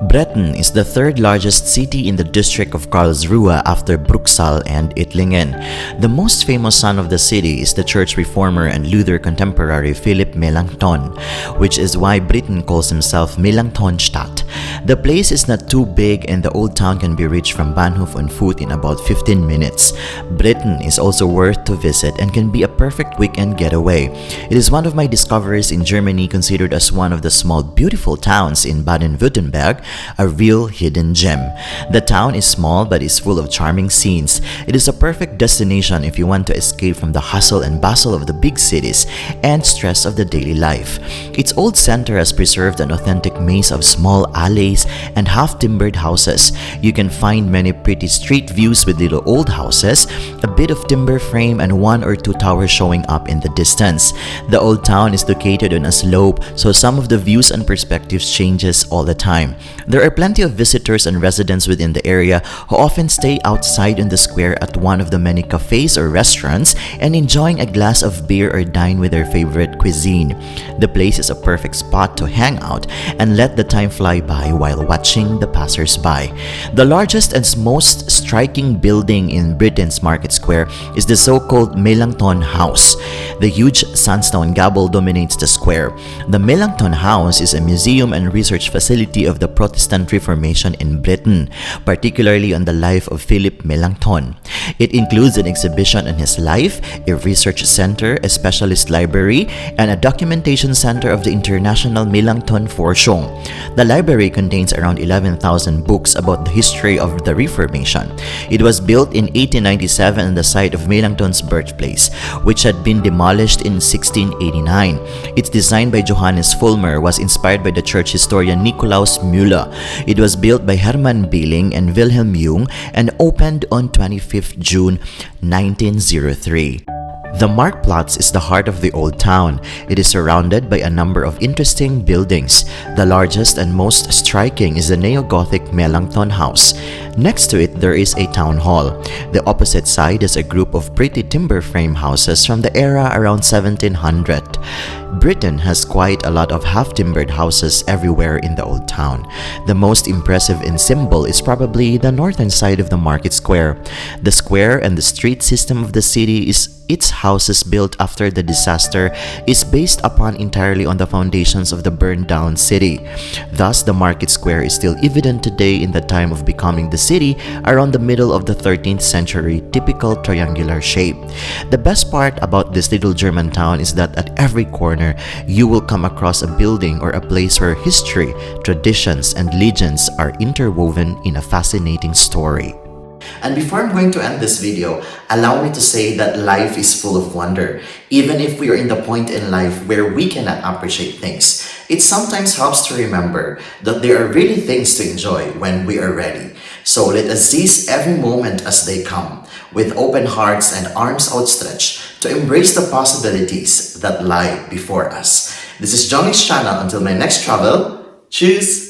Bretten is the third largest city in the district of Karlsruhe after Bruchsal and Ittlingen. The most famous son of the city is the church reformer and Luther contemporary Philip Melanchthon, which is why Bretten calls himself Melanchthonstadt. The place is not too big and the old town can be reached from Bahnhof on foot in about 15 minutes. Bretten is also worth to visit and can be a perfect weekend getaway. It is one of my discoveries in Germany, considered as one of the small beautiful towns in Baden, Württemberg, a real hidden gem. The town is small but is full of charming scenes. It is a perfect destination if you want to escape from the hustle and bustle of the big cities and stress of the daily life. Its old center has preserved an authentic maze of small alleys and half-timbered houses. You can find many pretty street views with little old houses, a bit of timber frame, and one or two towers showing up in the distance. The old town is located on a slope, so some of the views and perspectives changes all the time. There are plenty of visitors and residents within the area who often stay outside in the square at one of the many cafes or restaurants and enjoying a glass of beer or dine with their favorite cuisine. The place is a perfect spot to hang out and let the time fly by while watching the passers-by. The largest and most striking building in Bretten's Market Square is the so-called Melanchthon House. The huge sandstone gable dominates the square. The Melanchthon House is a museum and research facility of the Protestant Reformation in Bretten, particularly on the life of Philip Melanchthon. It includes an exhibition on his life, a research center, a specialist library, and a documentation center of the International Melanchthon Forschung. The library contains around 11,000 books about the history of the Reformation. It was built in 1897 on the site of Melanchthon's birthplace, which had been demolished in 1689. Its design by Johannes Fulmer was inspired by the church historian Nikolaus Müller. It was built by Hermann Billing and Wilhelm Jung and opened on 25th June 1903. The Marktplatz is the heart of the old town. It is surrounded by a number of interesting buildings. The largest and most striking is the neo-Gothic Melanchthon House. Next to it, there is a town hall. The opposite side is a group of pretty timber frame houses from the era around 1700. Bretten has quite a lot of half-timbered houses everywhere in the old town. The most impressive in symbol is probably the northern side of the market square. The square and the street system of the city is its houses built after the disaster is based upon entirely on the foundations of the burned down city. Thus, the market square is still evident today in the time of becoming the city around the middle of the 13th century, typical triangular shape. The best part about this little German town is that at every corner, you will come across a building or a place where history, traditions, and legends are interwoven in a fascinating story. And before I'm going to end this video, allow me to say that life is full of wonder. Even if we are in the point in life where we cannot appreciate things, it sometimes helps to remember that there are really things to enjoy when we are ready. So let us seize every moment as they come, with open hearts and arms outstretched to embrace the possibilities that lie before us. This is Johnny's channel. Until my next travel, cheers!